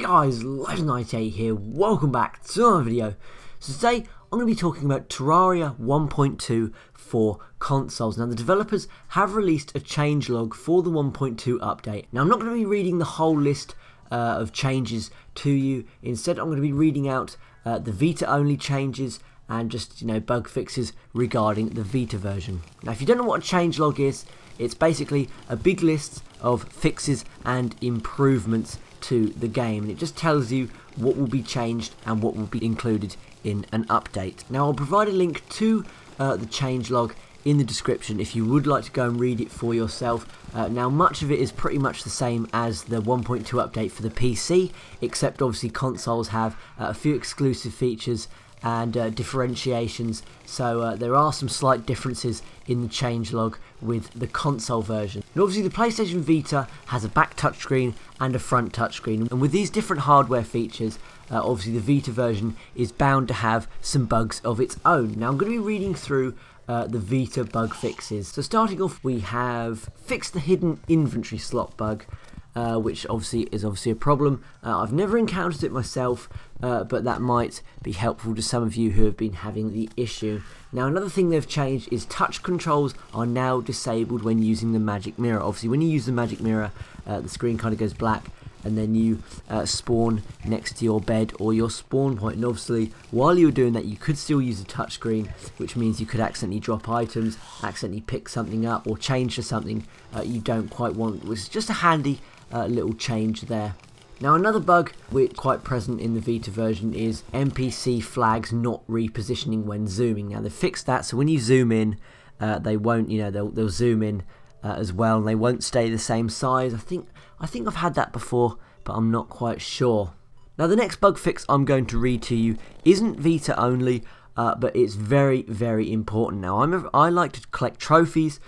guys, Legend98 here, welcome back to another video. So today I'm going to be talking about Terraria 1.2 for consoles. Now the developers have released a changelog for the 1.2 update. Now I'm not going to be reading the whole list of changes to you. Instead I'm going to be reading out the Vita only changes and just bug fixes regarding the Vita version. Now if you don't know what a changelog is, it's basically a big list of fixes and improvements to the game, and it just tells you what will be changed and what will be included in an update. Now I'll provide a link to the changelog in the description if you would like to go and read it for yourself. Now much of it is pretty much the same as the 1.2 update for the PC, except obviously consoles have a few exclusive features and differentiations, so there are some slight differences in the changelog with the console version. And obviously the PlayStation Vita has a back touchscreen and a front touchscreen, and with these different hardware features, obviously the Vita version is bound to have some bugs of its own. Now I'm going to be reading through the Vita bug fixes. So starting off, we have fixed the hidden inventory slot bug, which is obviously a problem. I've never encountered it myself, but that might be helpful to some of you who have been having the issue. Now another thing they've changed is touch controls are now disabled when using the magic mirror. Obviously when you use the magic mirror, the screen kind of goes black, and then you spawn next to your bed or your spawn point, and obviously while you were doing that you could still use the touchscreen, which means you could accidentally drop items, accidentally pick something up, or change to something you don't quite want, which is just a handy little change there. Now another bug which is quite present in the Vita version is NPC flags not repositioning when zooming. Now they've fixed that, so when you zoom in, they won't, they'll zoom in as well, and they won't stay the same size. I think I've had that before, but I'm not quite sure. Now the next bug fix I'm going to read to you isn't Vita only, but it's very, very important. Now I like to collect trophies,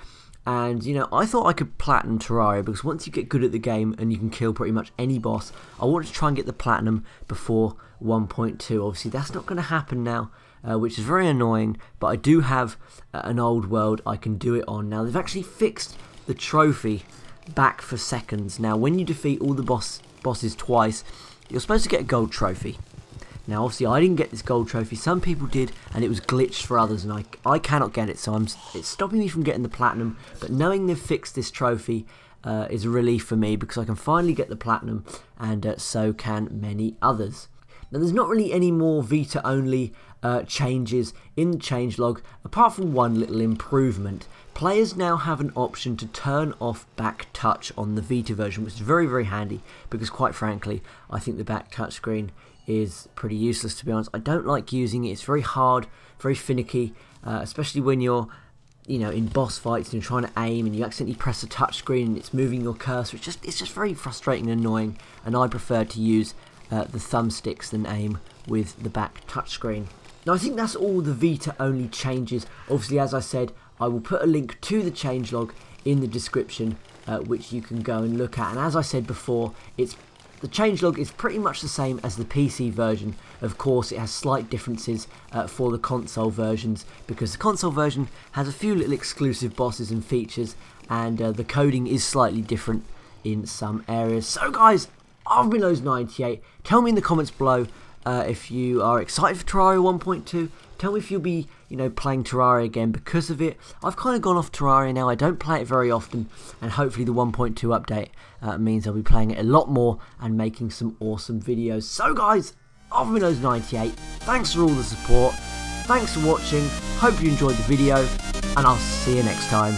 and I thought I could platinum Terraria, because once you get good at the game and you can kill pretty much any boss, I wanted to try and get the platinum before 1.2. Obviously that's not going to happen now, which is very annoying, but I do have an old world I can do it on. Now they've actually fixed the trophy back for seconds. Now when you defeat all the bosses twice, you're supposed to get a gold trophy. Now obviously I didn't get this gold trophy, some people did, and it was glitched for others, and I cannot get it, so it's stopping me from getting the platinum. But knowing they've fixed this trophy is a relief for me, because I can finally get the platinum, and so can many others. Now there's not really any more Vita only changes in the changelog, apart from one little improvement. Players now have an option to turn off back touch on the Vita version, which is very, very handy, because quite frankly I think the back touch screen is pretty useless, to be honest. I don't like using it. It's very hard, very finicky, especially when you're in boss fights and you're trying to aim and you accidentally press a touch screen and it's moving your cursor. It's just very frustrating and annoying, and I prefer to use the thumbsticks than aim with the back touchscreen. Now I think that's all the Vita only changes. Obviously, as I said, I will put a link to the changelog in the description, which you can go and look at. And as I said before, the changelog is pretty much the same as the PC version. Of course, it has slight differences for the console versions, because the console version has a few little exclusive bosses and features, and the coding is slightly different in some areas. So guys, I've been Legend98. Tell me in the comments below if you are excited for Terraria 1.2. Tell me if you'll be playing Terraria again because of it. I've kind of gone off Terraria now. I don't play it very often, and hopefully the 1.2 update means I'll be playing it a lot more and making some awesome videos. So guys, I've been Legend98. Thanks for all the support. Thanks for watching. Hope you enjoyed the video, and I'll see you next time.